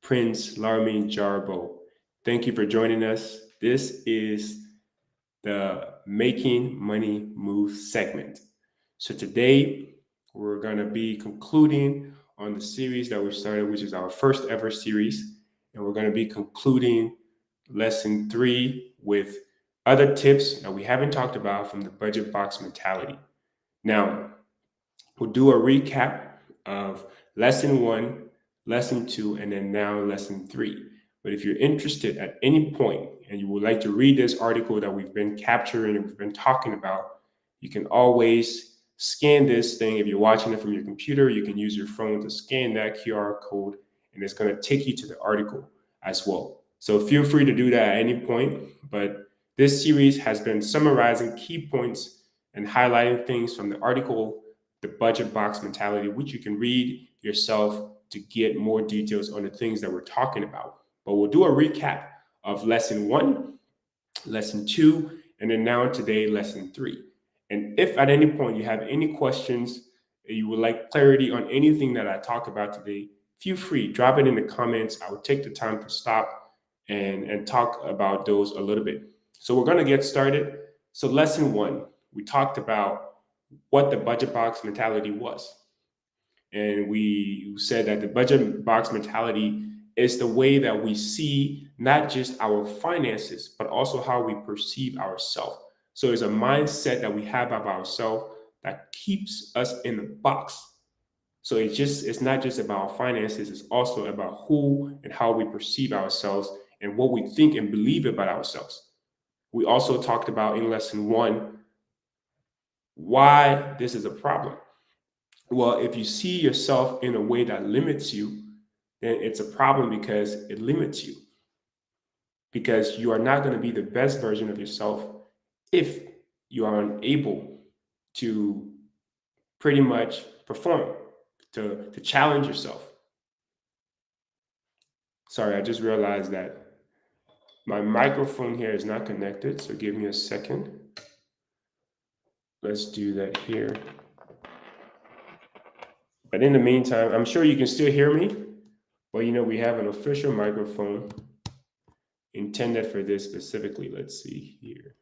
Prince Larmy Jarbo. Thank you for joining us. This is the Making Money Move segment. So today we're going to be concluding on the series that we started, which is our first ever series. And we're going to be concluding lesson 3 with other tips that we haven't talked about from the budget box mentality. Now, we'll do a recap of lesson 1, lesson 2, and then now lesson 3. But if you're interested at any point and you would like to read this article that we've been capturing and we've been talking about, you can always scan this thing. If you're watching it from your computer, you can use your phone to scan that QR code, and it's going to take you to the article as well. So feel free to do that at any point. But this series has been summarizing key points and highlighting things from the article, The Budget Box Mentality, which you can read yourself to get more details on the things that we're talking about. But we'll do a recap of lesson 1, lesson 2, and then now today, lesson 3. And if at any point you have any questions, you would like clarity on anything that I talk about today, feel free, drop it in the comments. I will take the time to stop and talk about those a little bit. So we're going to get started. So lesson 1, we talked about what the budget box mentality was. And we said that the budget box mentality is the way that we see not just our finances, but also how we perceive ourselves. So it's a mindset that we have of ourselves that keeps us in the box. So it's not just about finances, it's also about who and how we perceive ourselves and what we think and believe about ourselves. We also talked about in lesson 1 why this is a problem. Well, if you see yourself in a way that limits you, then it's a problem because it limits you. Because you are not going to be the best version of yourself if you are unable to pretty much perform, to challenge yourself. Sorry, I just realized that my microphone here is not connected, so give me a second. Let's do that here. But in the meantime, I'm sure you can still hear me. Well, we have an official microphone intended for this specifically. Let's see here.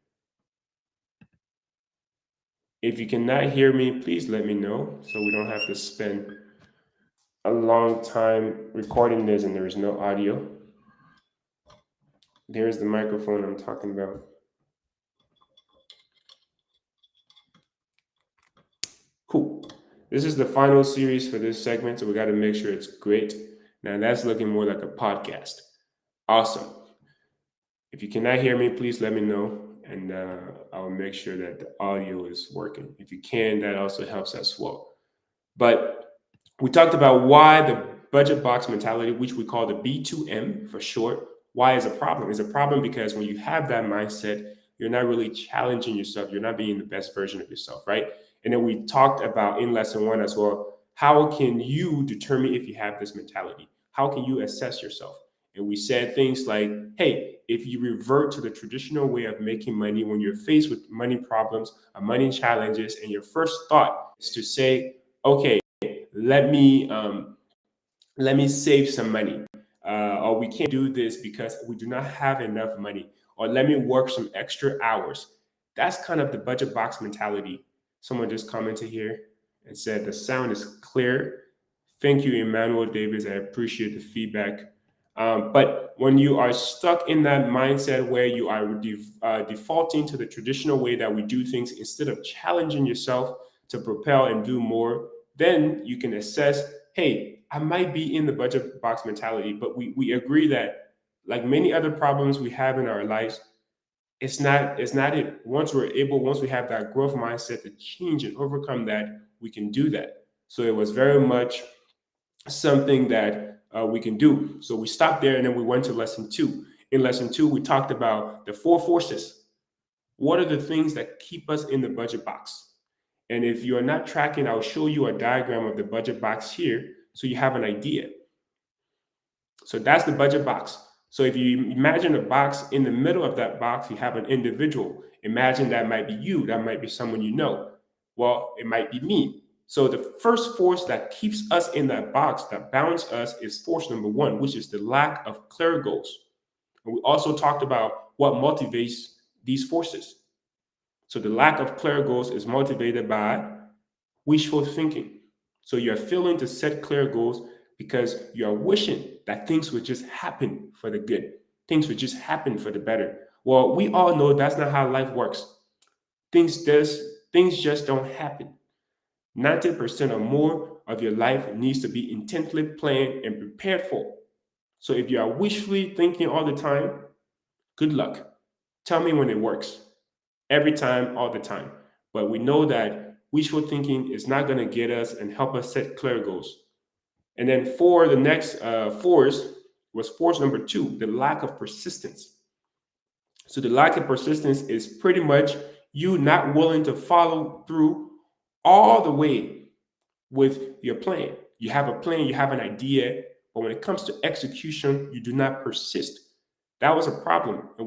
If you cannot hear me, please let me know so we don't have to spend a long time recording this and there is no audio. There's the microphone I'm talking about. Cool. This is the final series for this segment, so we got to make sure it's great. Now that's looking more like a podcast. Awesome. If you cannot hear me, please let me know, and I'll make sure that the audio is working. If you can, that also helps as well. But we talked about why the budget box mentality, which we call the B2M for short, why is a problem? It's a problem because when you have that mindset, you're not really challenging yourself. You're not being the best version of yourself, right? And then we talked about in lesson 1 as well, how can you determine if you have this mentality? How can you assess yourself? And we said things like, hey, if you revert to the traditional way of making money when you're faced with money problems or money challenges, and your first thought is to say, okay, let me save some money, or we can't do this because we do not have enough money, or let me work some extra hours. That's kind of the budget box mentality. Someone just commented here and said the sound is clear. Thank you, Emmanuel Davis. I appreciate the feedback. But when you are stuck in that mindset where you are defaulting to the traditional way that we do things instead of challenging yourself to propel and do more, then you can assess, hey, I might be in the budget box mentality, but we agree that like many other problems we have in our lives, it's not it. Once we have that growth mindset to change and overcome that, we can do that. So it was very much something that we can do. So we stopped there and then we went to lesson 2. In lesson 2, we talked about the 4 forces. What are the things that keep us in the budget box? And if you are not tracking, I'll show you a diagram of the budget box here so you have an idea. So that's the budget box. So if you imagine a box, in the middle of that box, you have an individual. Imagine that might be you, that might be someone you know. Well, it might be me. So the first force that keeps us in that box, that bounds us, is force number one, which is the lack of clear goals. And we also talked about what motivates these forces. So the lack of clear goals is motivated by wishful thinking. So you're failing to set clear goals because you're wishing that things would just happen for the good. Things would just happen for the better. Well, we all know that's not how life works. Things just don't happen. 90% or more of your life needs to be intently planned and prepared for. So if you are wishfully thinking all the time, good luck. Tell me when it works. Every time, all the time. But we know that wishful thinking is not going to get us and help us set clear goals. And then for the next force was force number two, the lack of persistence. So the lack of persistence is pretty much you not willing to follow through all the way with your plan. You have a plan, you have an idea, but when it comes to execution, you do not persist. That was a problem. And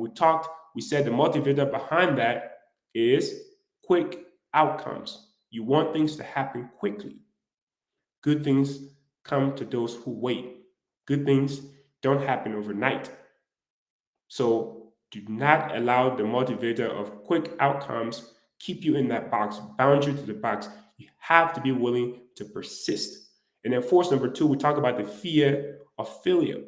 we said the motivator behind that is quick outcomes. You want things to happen quickly. Good things come to those who wait. Good things don't happen overnight. So do not allow the motivator of quick outcomes keep you in that box, bound you to the box. You have to be willing to persist. And then force number two, we talk about the fear of failure.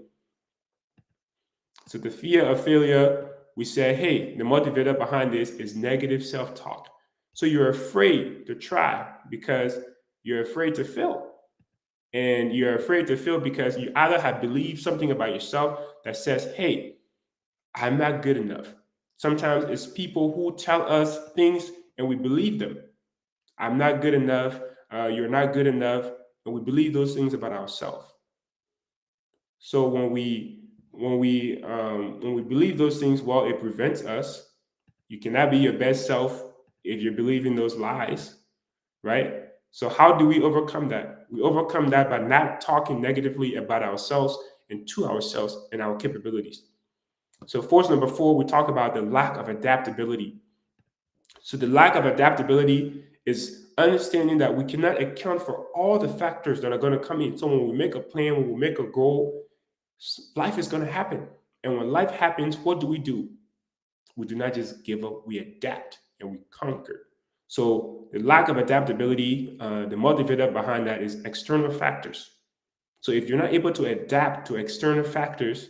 So the fear of failure, we said, hey, the motivator behind this is negative self-talk. So you're afraid to try because you're afraid to fail. And you're afraid to fail because you either have believed something about yourself that says, hey, I'm not good enough. Sometimes it's people who tell us things and we believe them. I'm not good enough. You're not good enough. And we believe those things about ourselves. So when we believe those things, well, it prevents us. You cannot be your best self if you're believing those lies, right? So how do we overcome that? We overcome that by not talking negatively about ourselves and to ourselves and our capabilities. So force number four, we talk about the lack of adaptability. So the lack of adaptability is understanding that we cannot account for all the factors that are going to come in. So when we make a plan, when we make a goal, life is going to happen. And when life happens, what do? We do not just give up, we adapt and we conquer. So the lack of adaptability, the motivator behind that is external factors. So if you're not able to adapt to external factors,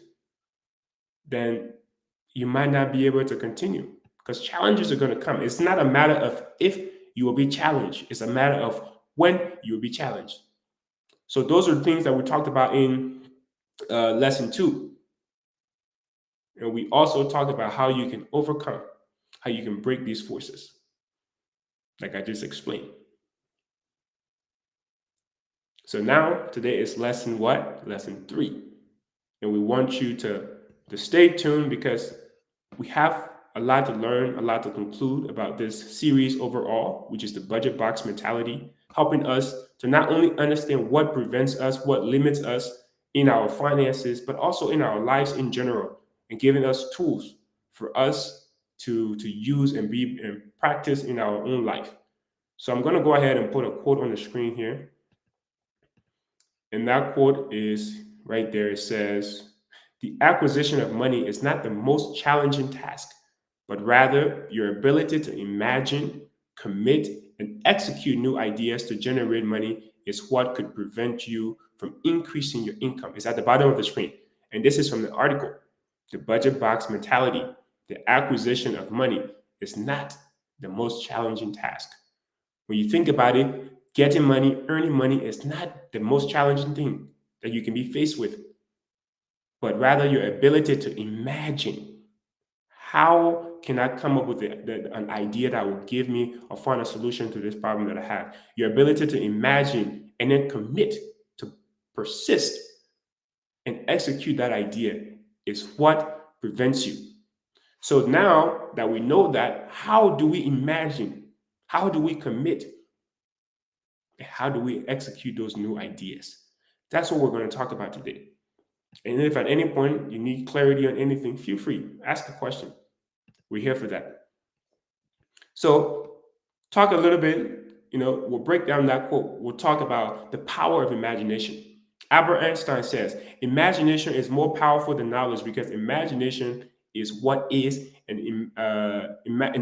then you might not be able to continue because challenges are going to come. It's not a matter of if you will be challenged, it's a matter of when you will be challenged. So those are things that we talked about in lesson two. And we also talked about how you can overcome, how you can break these forces, like I just explained. So now today is lesson what? Lesson three. And we want you to stay tuned because we have a lot to learn, a lot to conclude about this series overall, which is the budget box mentality, helping us to not only understand what prevents us, what limits us in our finances, but also in our lives in general, and giving us tools for us to use and be and practice in our own life. So I'm going to go ahead and put a quote on the screen here. And that quote is right there. It says, the acquisition of money is not the most challenging task, but rather your ability to imagine, commit, and execute new ideas to generate money is what could prevent you from increasing your income. It's at the bottom of the screen. And this is from the article, The Budget Box Mentality. The acquisition of money is not the most challenging task. When you think about it, getting money, earning money is not the most challenging thing that you can be faced with, but rather your ability to imagine how can I come up with an idea that will give me or find a solution to this problem that I have. Your ability to imagine and then commit to persist and execute that idea is what prevents you. So now that we know that, how do we imagine? How do we commit? How do we execute those new ideas? That's what we're going to talk about today. And if at any point you need clarity on anything, feel free, ask a question. We're here for that. So, talk a little bit we'll break down that quote. We'll talk about the power of imagination. Albert Einstein says, imagination is more powerful than knowledge because imagination is what is, and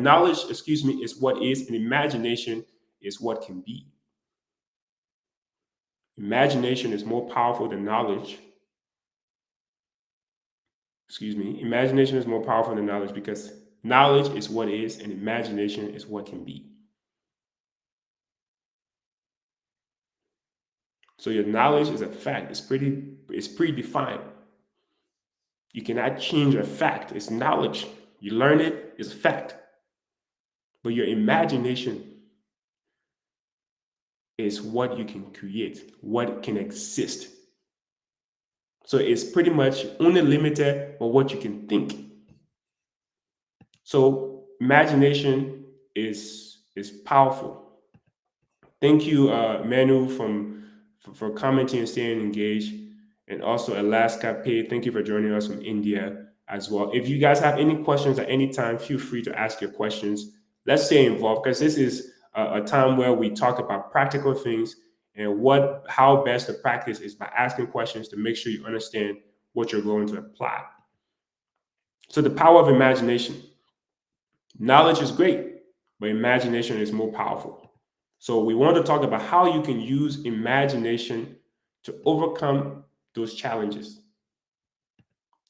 knowledge, excuse me, is what is, and imagination is what can be. Imagination is more powerful than knowledge. Excuse me. Imagination is more powerful than knowledge because knowledge is what is, and imagination is what can be. So your knowledge is a fact. It's predefined. You cannot change a fact. It's knowledge. You learn it, it's a fact. But your imagination is what you can create, what can exist. So it's pretty much only limited by what you can think. So imagination is powerful. Thank you, Manu, for commenting and staying engaged, and also Alaska Pay. Thank you for joining us from India as well. If you guys have any questions at any time, feel free to ask your questions. Let's stay involved because this is a time where we talk about practical things and how best to practice is by asking questions to make sure you understand what you're going to apply. So the power of imagination. Knowledge is great, but imagination is more powerful. So we want to talk about how you can use imagination to overcome those challenges,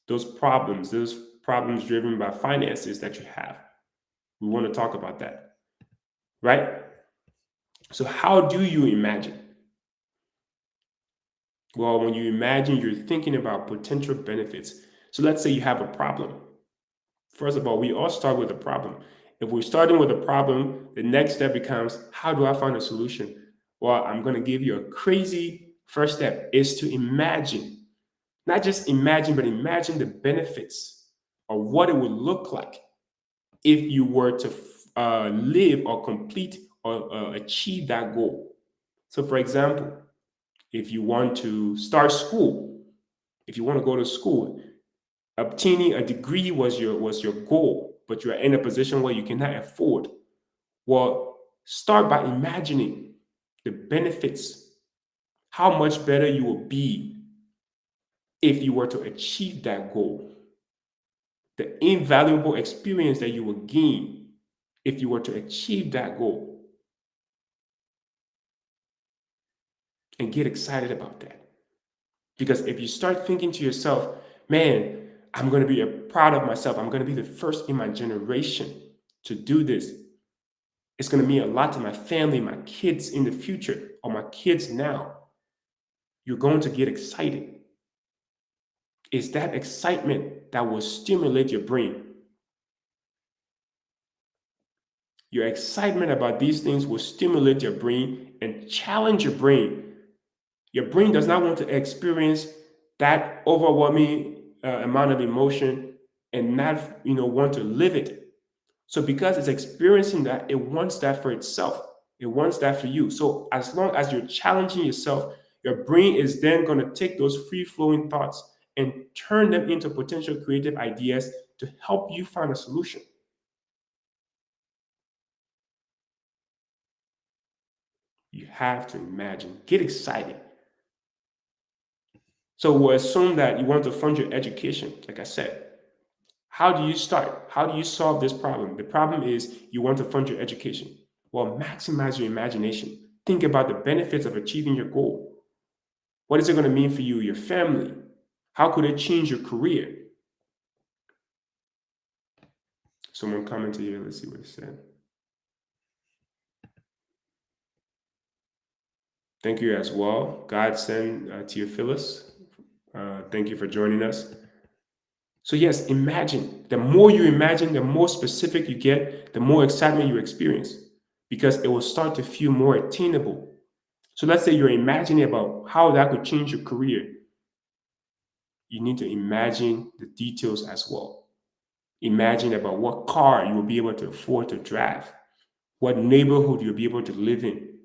those problems driven by finances that you have. We want to talk about that, right? So how do you imagine? Well, when you imagine, you're thinking about potential benefits. So let's say you have a problem. First of all, we all start with a problem. If we're starting with a problem, the next step becomes, how do I find a solution? Well, I'm going to give you a crazy first step is to imagine. Not just imagine, but imagine the benefits of what it would look like if you were to live or complete or achieve that goal. So, for example, if you want to start school, if you want to go to school, obtaining a degree was your goal, but you're in a position where you cannot afford. Well, start by imagining the benefits, how much better you will be if you were to achieve that goal, the invaluable experience that you will gain if you were to achieve that goal, and get excited about that. Because if you start thinking to yourself, man, I'm going to be proud of myself. I'm going to be the first in my generation to do this. It's going to mean a lot to my family, my kids in the future, or my kids now. You're going to get excited. It's that excitement that will stimulate your brain. Your excitement about these things will stimulate your brain and challenge your brain. Your brain does not want to experience that overwhelming amount of emotion and not, want to live it. So because it's experiencing that, it wants that for itself. It wants that for you. So as long as you're challenging yourself, your brain is then going to take those free-flowing thoughts and turn them into potential creative ideas to help you find a solution. You have to imagine. Get excited. So we'll assume that you want to fund your education, like I said. How do you start? How do you solve this problem? The problem is you want to fund your education. Well, maximize your imagination. Think about the benefits of achieving your goal. What is it going to mean for you, your family? How could it change your career? Someone commented here. Let's see what it said. Thank you as well. God send Theophilus. Thank you for joining us. So yes, imagine. The more you imagine, the more specific you get, the more excitement you experience because it will start to feel more attainable. So let's say you're imagining about how that could change your career. You need to imagine the details as well. Imagine about what car you will be able to afford to drive, what neighborhood you'll be able to live in,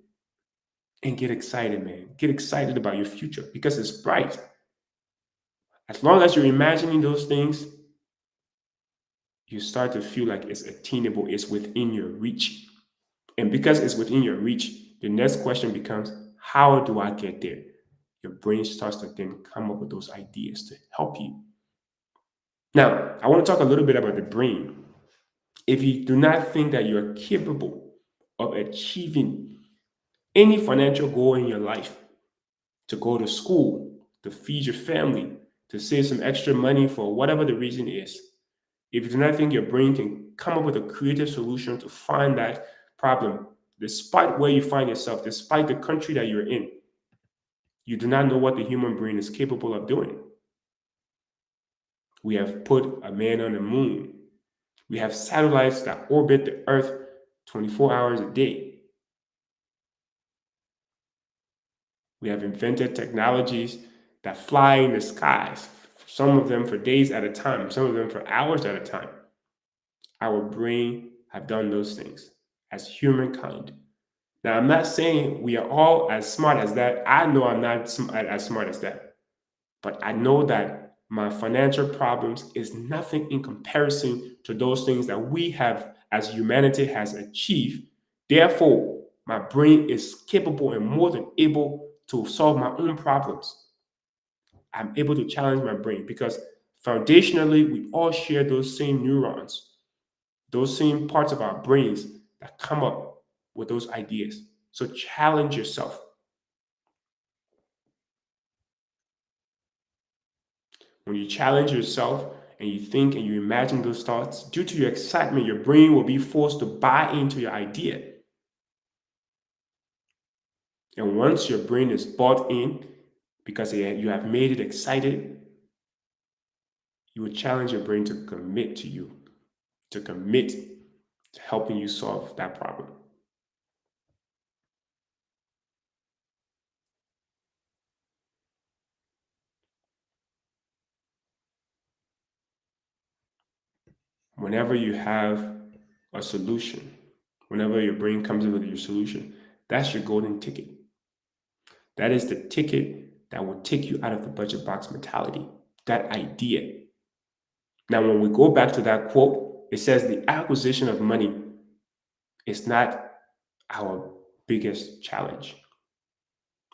and get excited, man. Get excited about your future because it's bright. As long as you're imagining those things, you start to feel like it's attainable, it's within your reach. And because it's within your reach, the next question becomes, how do I get there? Your brain starts to then come up with those ideas to help you. Now, I want to talk a little bit about the brain. If you do not think that you're capable of achieving any financial goal in your life, to go to school, to feed your family, to save some extra money for whatever the reason is, if you do not think your brain can come up with a creative solution to find that problem, despite where you find yourself, despite the country that you're in, you do not know what the human brain is capable of doing. We have put a man on the moon. We have satellites that orbit the Earth 24 hours a day. We have invented technologies that fly in the skies, some of them for days at a time, some of them for hours at a time. Our brain have done those things as humankind. Now, I'm not saying we are all as smart as that. I know I'm not as smart as that. But I know that my financial problems is nothing in comparison to those things that we have as humanity has achieved. Therefore, my brain is capable and more than able to solve my own problems. I'm able to challenge my brain because foundationally, we all share those same neurons, those same parts of our brains that come up with those ideas. So challenge yourself. When you challenge yourself and you think and you imagine those thoughts, due to your excitement, your brain will be forced to buy into your idea. And once your brain is bought in, because you have made it excited, you will challenge your brain to commit to you, to commit to helping you solve that problem. Whenever you have a solution, whenever your brain comes up with your solution, that's your golden ticket. That is the ticket that will take you out of the budget box mentality, that idea. Now, when we go back to that quote, it says the acquisition of money is not our biggest challenge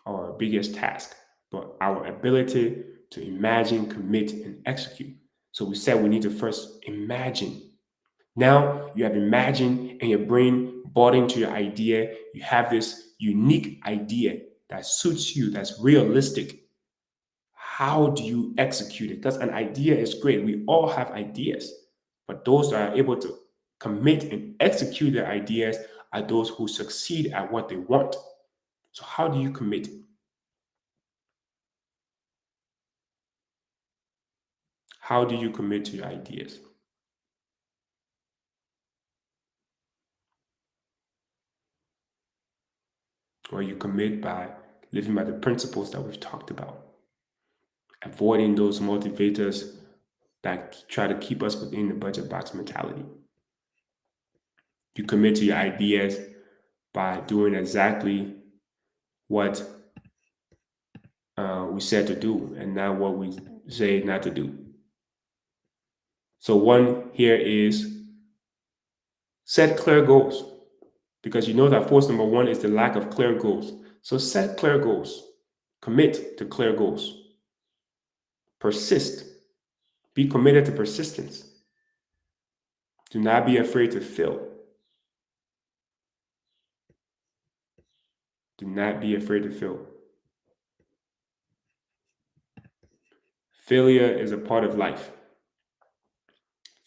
or our biggest task, but our ability to imagine, commit, and execute. So we said we need to first imagine. Now you have imagined and your brain bought into your idea. You have this unique idea that suits you, that's realistic. How do you execute it? Because an idea is great. We all have ideas, but those that are able to commit and execute their ideas are those who succeed at what they want. So, how do you commit? How do you commit to your ideas? Or you commit by living by the principles that we've talked about, avoiding those motivators that try to keep us within the budget box mentality. You commit to your ideas by doing exactly what we said to do and not what we say not to do. So, one here is set clear goals because you know that force number one is the lack of clear goals. So, set clear goals, commit to clear goals, persist, be committed to persistence. Do not be afraid to fail. Do not be afraid to fail. Failure is a part of life.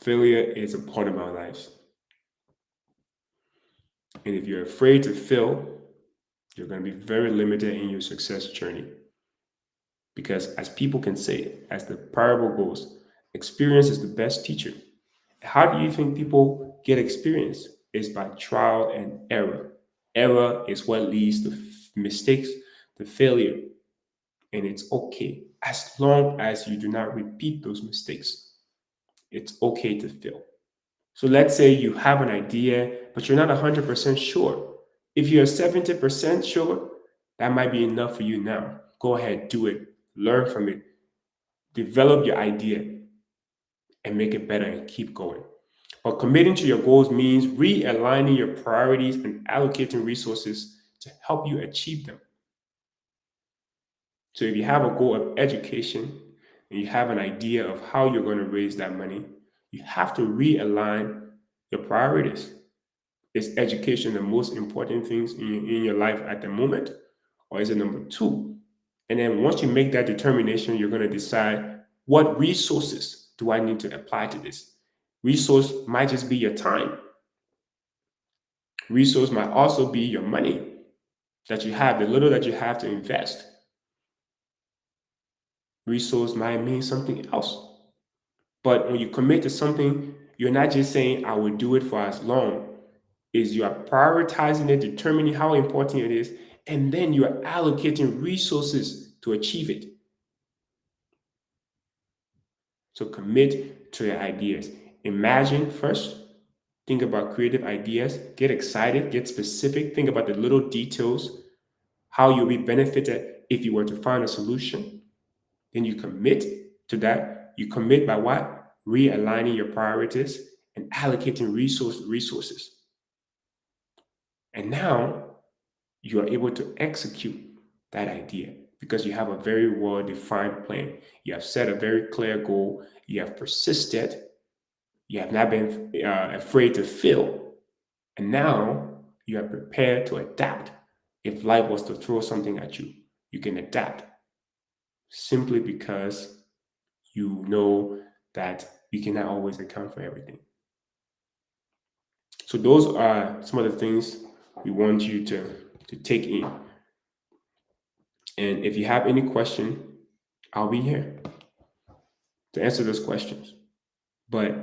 Failure is a part of our lives. And if you're afraid to fail, you're going to be very limited in your success journey. Because as people can say, as the parable goes, experience is the best teacher. How do you think people get experience? Is by trial and error. Error is what leads to mistakes, to failure. And it's okay as long as you do not repeat those mistakes. It's okay to fail. So let's say you have an idea, but you're not 100% sure. If you're 70% sure, that might be enough for you now. Go ahead, do it, learn from it, develop your idea, and make it better and keep going. But committing to your goals means realigning your priorities and allocating resources to help you achieve them. So if you have a goal of education and you have an idea of how you're going to raise that money, you have to realign your priorities. Is education the most important things in your life at the moment? Or is it number two? And then once you make that determination, you're going to decide what resources do I need to apply to this? Resource might just be your time. Resource might also be your money that you have, the little that you have to invest. Resource might mean something else. But when you commit to something, you're not just saying, I will do it for as long. Is you are prioritizing it, determining how important it is, and then you are allocating resources to achieve it. So commit to your ideas. Imagine first, think about creative ideas, get excited, get specific, think about the little details, how you'll be benefited if you were to find a solution. Then you commit to that. You commit by what? Realigning your priorities and allocating resources. And now you are able to execute that idea because you have a very well defined plan. You have set a very clear goal. You have persisted. You have not been afraid to fail. And now you are prepared to adapt. If life was to throw something at you, you can adapt simply because you know that you cannot always account for everything. So those are some of the things we want you to take in. And if you have any question, I'll be here to answer those questions. But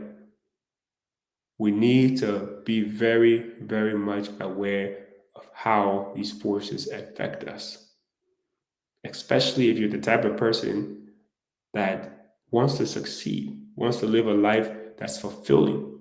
we need to be very, very much aware of how these forces affect us, especially if you're the type of person that wants to succeed, wants to live a life that's fulfilling.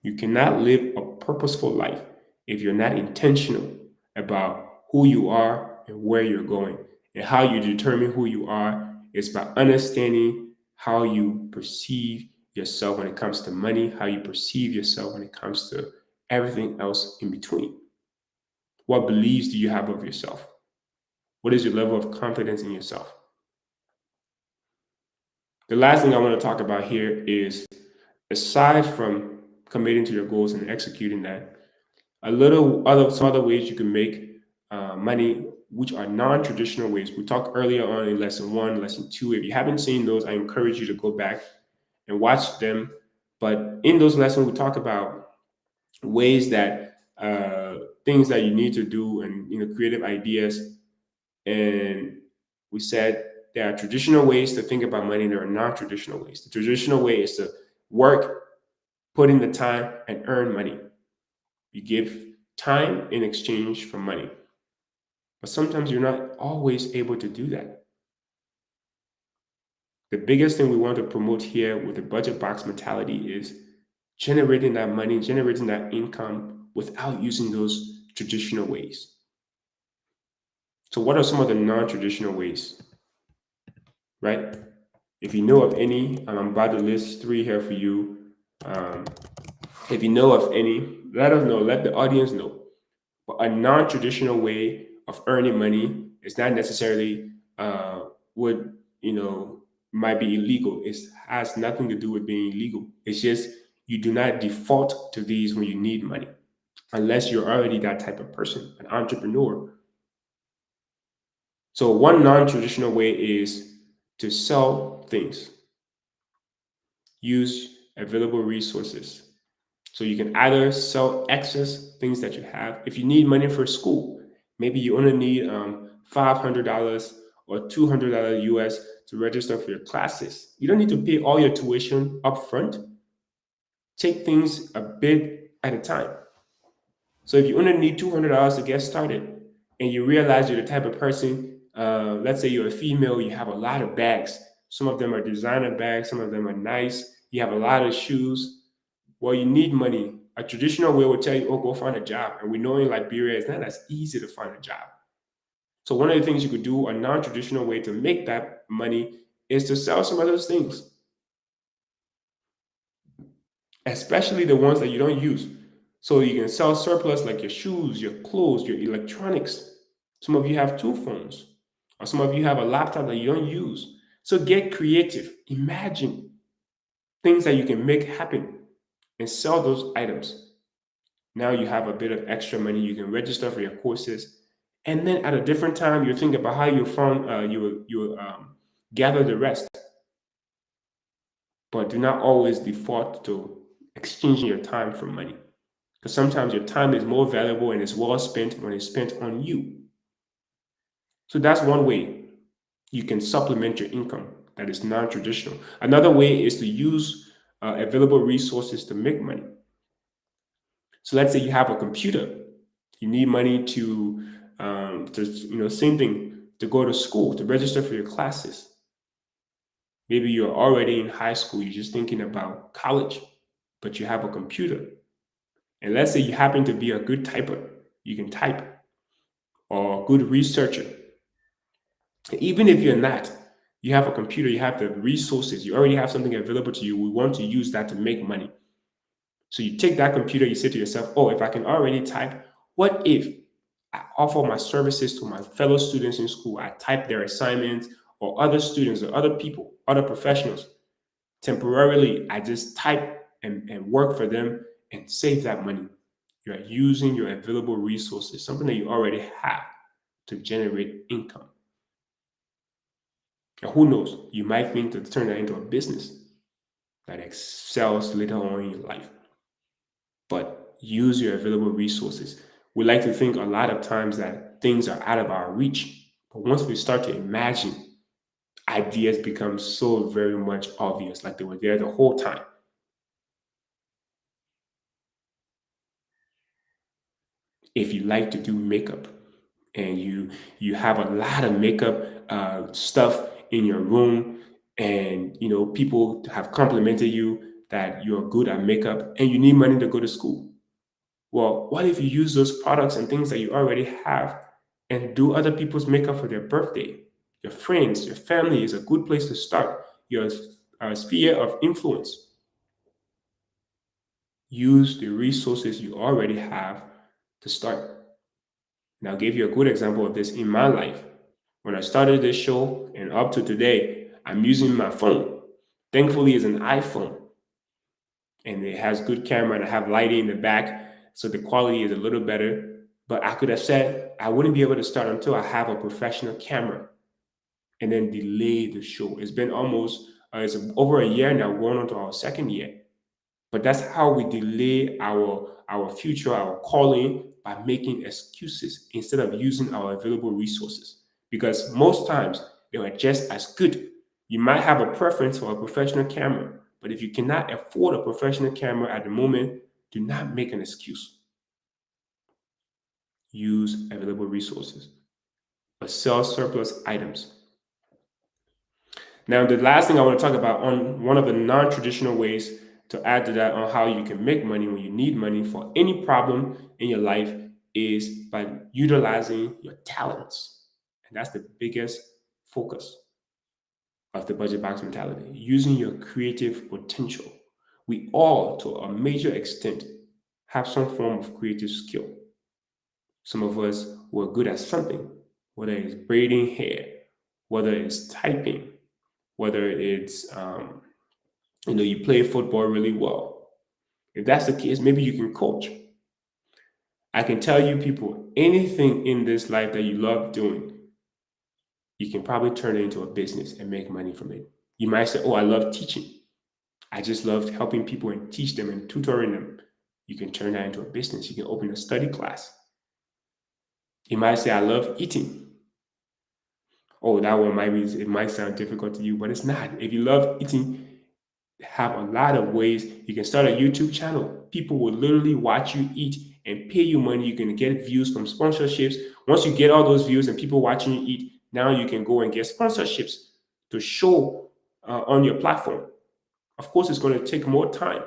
You cannot live a purposeful life if you're not intentional about who you are and where you're going. And how you determine who you are is by understanding how you perceive yourself when it comes to money, how you perceive yourself when it comes to everything else in between. What beliefs do you have of yourself? What is your level of confidence in yourself? The last thing I want to talk about here is, aside from committing to your goals and executing that, some other ways you can make money, which are non-traditional ways. We talked earlier on in lesson one, lesson two. If you haven't seen those, I encourage you to go back and watch them. But in those lessons, we talk about ways that things that you need to do, and creative ideas. And we said there are traditional ways to think about money. There are non-traditional ways. The traditional way is to work, put in the time, and earn money. You give time in exchange for money. But sometimes you're not always able to do that. The biggest thing we want to promote here with the budget box mentality is generating that money, generating that income without using those traditional ways. So, what are some of the non traditional ways, right? If you know of any, I'm about to list three here for you. Um, if you know of any, let us know, let the audience know. But a non-traditional way of earning money is not necessarily would might be illegal. It has nothing to do with being illegal. It's just you do not default to these when you need money, unless you're already that type of person, an entrepreneur. So one non-traditional way is to sell things, use available resources. So you can either sell excess things that you have. If you need money for school, maybe you only need $500 or $200 US to register for your classes. You don't need to pay all your tuition up front. Take things a bit at a time. So if you only need $200 to get started, and you realize you're the type of person, let's say you're a female, you have a lot of bags. Some of them are designer bags, some of them are nice. You have a lot of shoes. Well, you need money. A traditional way will tell you, oh, go find a job. And we know in Liberia, it's not as easy to find a job. So one of the things you could do, a non-traditional way to make that money, is to sell some of those things. especially the ones that you don't use. So you can sell surplus like your shoes, your clothes, your electronics. Some of you have two phones, or some of you have a laptop that you don't use. So get creative. Imagine things that you can make happen and sell those items. Now you have a bit of extra money. You can register for your courses, and then at a different time, you think about how you gather the rest. But do not always default to exchanging your time for money, because sometimes your time is more valuable and is well spent when it's spent on you. So that's one way you can supplement your income that is non-traditional. Another way is to use available resources to make money. So let's say you have a computer, you need money to same thing, to go to school, to register for your classes. Maybe you're already in high school, you're just thinking about college, but you have a computer. And let's say you happen to be a good typer, you can type, or a good researcher. Even if you're not, you have a computer, you have the resources, you already have something available to you. We want to use that to make money. So you take that computer, you say to yourself, oh, if I can already type, what if I offer my services to my fellow students in school? I type their assignments, or other students or other people, other professionals. Temporarily, I just type and work for them and save that money. You're using your available resources, something that you already have, to generate income. And who knows, you might think to turn that into a business that excels later on in your life. But use your available resources. We like to think a lot of times that things are out of our reach. But once we start to imagine, ideas become so very much obvious, like they were there the whole time. If you like to do makeup and you have a lot of makeup stuff in your room, and people have complimented you that you're good at makeup and you need money to go to school. Well, what if you use those products and things that you already have and do other people's makeup for their birthday? Your friends, your family is a good place to start. Your sphere of influence. Use the resources you already have to start. And I'll give you a good example of this in my life. When I started this show and up to today, I'm using my phone. Thankfully, it's an iPhone and it has good camera and I have lighting in the back, so the quality is a little better. But I could have said I wouldn't be able to start until I have a professional camera, and then delay the show. It's been almost it's over a year now, going on to our second year. But that's how we delay our future, our calling, by making excuses instead of using our available resources. Because most times they are just as good. You might have a preference for a professional camera, but if you cannot afford a professional camera at the moment, do not make an excuse. Use available resources, but sell surplus items. Now, the last thing I want to talk about, on one of the non-traditional ways to add to that on how you can make money when you need money for any problem in your life, is by utilizing your talents. And that's the biggest focus of the budget box mentality, using your creative potential. We all, to a major extent, have some form of creative skill. Some of us were good at something, whether it's braiding hair, whether it's typing, whether it's you play football really well. If that's the case, maybe you can coach. I can tell you, people, anything in this life that you love doing, you can probably turn it into a business and make money from it. You might say, oh, I love teaching. I just love helping people and teach them and tutoring them. You can turn that into a business. You can open a study class. You might say, I love eating. Oh, that one it might sound difficult to you, but it's not. If you love eating, have a lot of ways. You can start a YouTube channel. People will literally watch you eat and pay you money. You can get views from sponsorships. Once you get all those views and people watching you eat, now you can go and get sponsorships to show on your platform. Of course, it's going to take more time.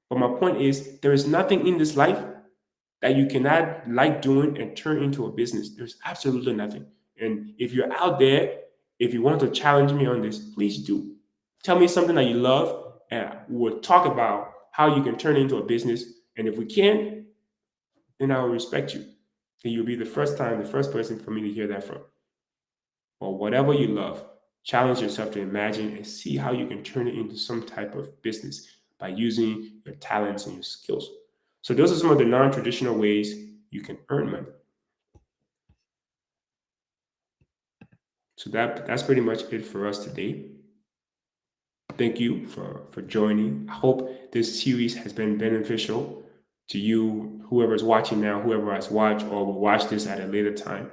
But my point is, there is nothing in this life that you cannot like doing and turn into a business. There's absolutely nothing. And if you're out there, if you want to challenge me on this, please do. Tell me something that you love, and we'll talk about how you can turn it into a business. And if we can, then I will respect you. And you'll be the first person for me to hear that from. Or whatever you love, challenge yourself to imagine and see how you can turn it into some type of business by using your talents and your skills. So those are some of the non-traditional ways you can earn money. So that's pretty much it for us today. Thank you for joining. I hope this series has been beneficial to you, whoever's watching now, whoever has watched or will watch this at a later time.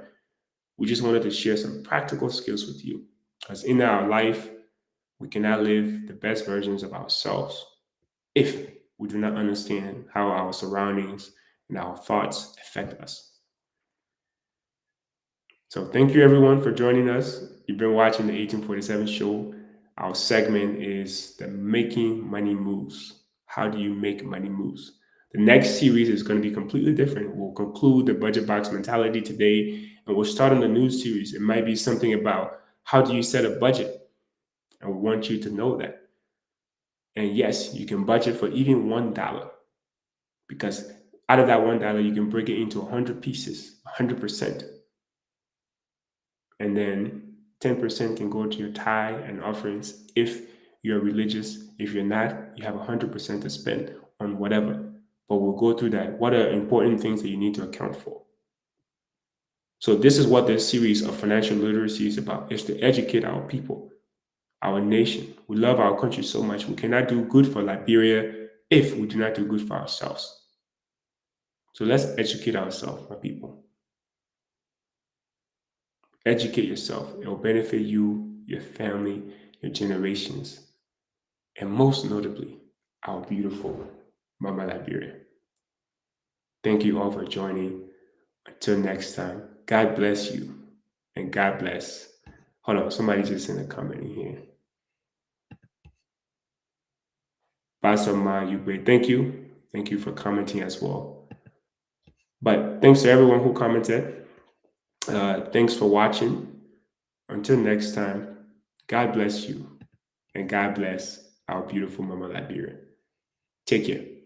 We just wanted to share some practical skills with you. Because in our life, we cannot live the best versions of ourselves if we do not understand how our surroundings and our thoughts affect us. So thank you everyone for joining us. You've been watching the 1847 show. Our segment is the making money moves. How do you make money moves? The next series is going to be completely different. We'll conclude the budget box mentality today, and we'll start on the new series. It might be something about how do you set a budget, and we want you to know that. And yes, you can budget for even $1 because out of that $1, you can break it into 100 pieces, 100%. And then 10% can go to your tithe and offerings if you're religious. If you're not, you have 100% to spend on whatever. But we'll go through that. What are important things that you need to account for? So this is what this series of financial literacy is about, is to educate our people, our nation. We love our country so much. We cannot do good for Liberia if we do not do good for ourselves. So let's educate ourselves, my people. Educate yourself. It will benefit you, your family, your generations, and most notably, our beautiful Mama Liberia. Thank you all for joining. Until next time, God bless you and God bless. Hold on, somebody just sent a comment in here. Basama Ugbe, thank you. Thank you for commenting as well. But thanks to everyone who commented. Thanks for watching. Until next time, God bless you and God bless our beautiful Mama Liberia. Take care.